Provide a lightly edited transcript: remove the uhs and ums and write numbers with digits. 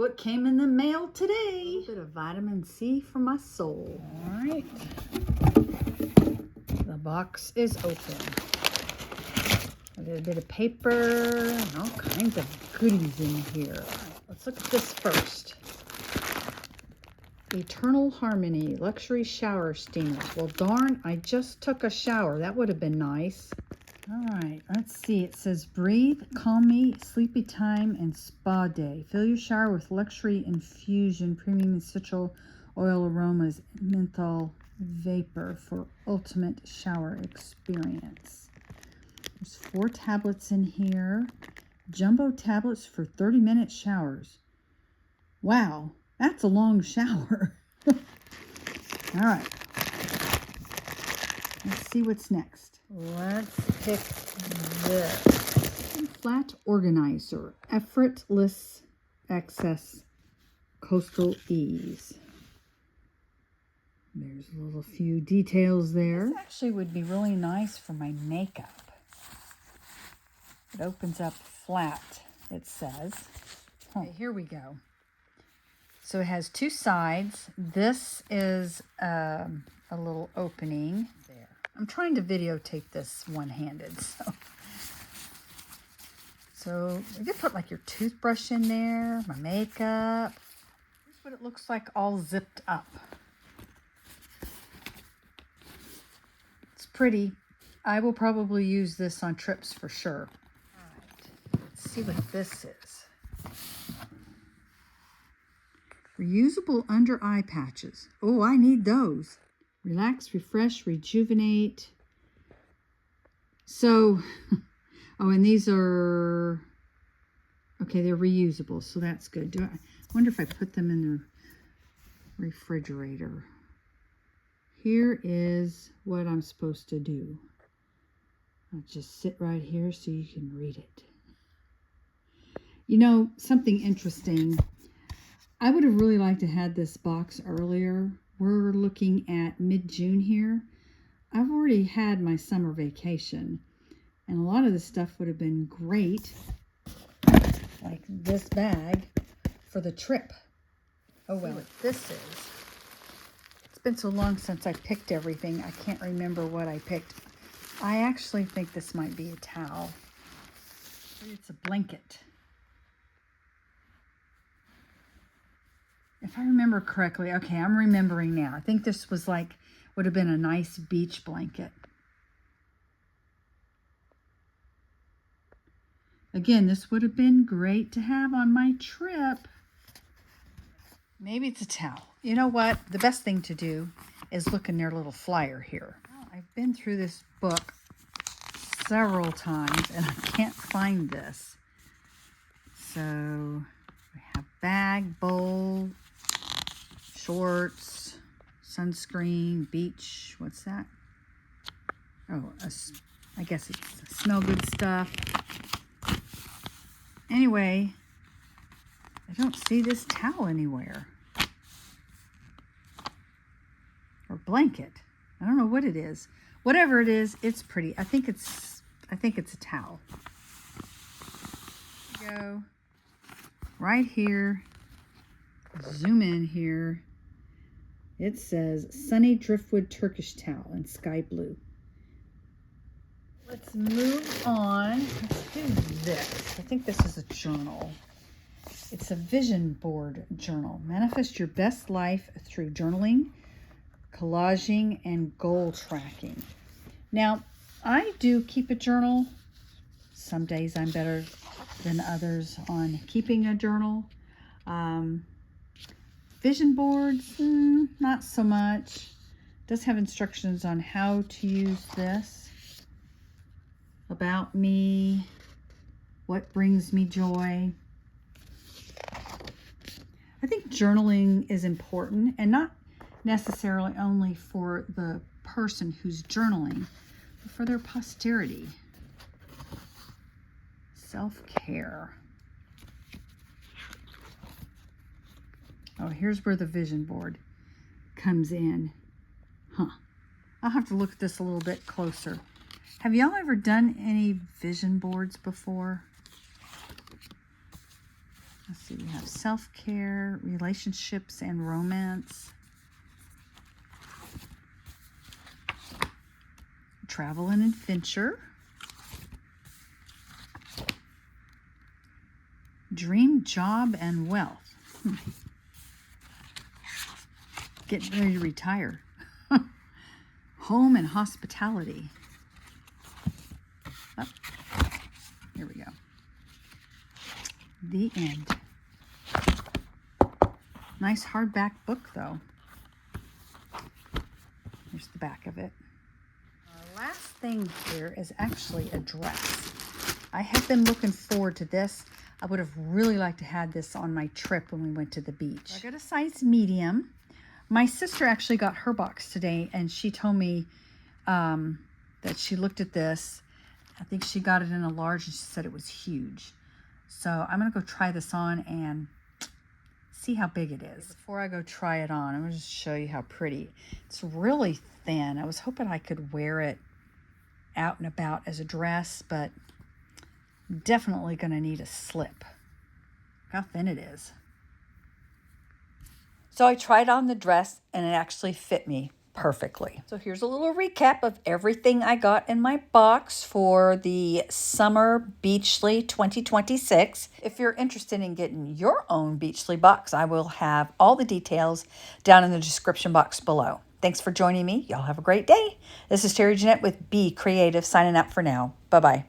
what came in the mail today. A little bit of vitamin C for my soul. All right. The box is open. A little bit of paper and all kinds of goodies in here. All right, let's look at this first. Eternal Harmony Luxury Shower Steamers. Well, darn, I just took a shower. That would have been nice. All right, let's see. It says, breathe, calm me, sleepy time, and spa day. Fill your shower with luxury infusion, premium essential oil aromas, menthol vapor for ultimate shower experience. There's 4 tablets in here. Jumbo tablets for 30-minute showers. Wow, that's a long shower. All right. Let's see what's next. Let's pick this. Flat Organizer. Effortless Access Coastal Ease. There's a little few details there. This actually would be really nice for my makeup. It opens up flat, it says. Okay, here we go. So it has 2 sides. This is a little opening there. I'm trying to videotape this one-handed, so you could put like your toothbrush in there, my makeup. Here's what it looks like all zipped up. It's pretty. I will probably use this on trips for sure. All right, let's see what this is. Reusable under eye patches. Oh, I need those. Relax, refresh, rejuvenate. So, oh, and these are, okay, they're reusable, so that's good. I wonder if I put them in the refrigerator. Here is what I'm supposed to do. I'll just sit right here so you can read it. You know, something interesting. I would have really liked to have this box earlier. We're looking at mid-June here. I've already had my summer vacation, and a lot of this stuff would have been great, like this bag, for the trip. Oh well, what this is. It's been so long since I picked everything, I can't remember what I picked. I actually think this might be a towel. It's a blanket. If I remember correctly, okay, I'm remembering now. I think this was like, would have been a nice beach blanket. Again, this would have been great to have on my trip. Maybe it's a towel. You know what? The best thing to do is look in their little flyer here. Well, I've been through this book several times and I can't find this. So we have bag, bowl, shorts, sunscreen, beach. What's that? Oh, I guess it's smell good stuff. Anyway, I don't see this towel anywhere. Or blanket. I don't know what it is. Whatever it is, it's pretty. I think it's a towel. There we go. Right here. Zoom in here. It says Sunny Driftwood Turkish Towel in sky blue. Let's move on. Let's do this. I think this is a journal. It's a vision board journal. Manifest your best life through journaling, collaging, and goal tracking. Now, I do keep a journal. Some days I'm better than others on keeping a journal. Vision boards, not so much. It does have instructions on how to use this. About me, what brings me joy. I think journaling is important, and not necessarily only for the person who's journaling, but for their posterity. Self-care. Oh, here's where the vision board comes in. I'll have to look at this a little bit closer. Have y'all ever done any vision boards before? Let's see, we have self-care, relationships and romance, travel and adventure, dream job and wealth. Getting ready to retire. Home and hospitality. Oh, here we go. The end. Nice hardback book, though. Here's the back of it. Last thing here is actually a dress. I have been looking forward to this. I would have really liked to have this on my trip when we went to the beach. I got a size medium. My sister actually got her box today, and she told me that she looked at this. I think she got it in a large, and she said it was huge. So I'm going to go try this on and see how big it is. Before I go try it on, I'm going to just show you how pretty. It's really thin. I was hoping I could wear it out and about as a dress, but definitely going to need a slip. Look how thin it is. So I tried on the dress and it actually fit me perfectly. So here's a little recap of everything I got in my box for the Summer Beachly 2026. If you're interested in getting your own Beachly box, I will have all the details down in the description box below. Thanks for joining me. Y'all have a great day. This is Terry Jeanette with Be Creative signing out for now. Bye-bye.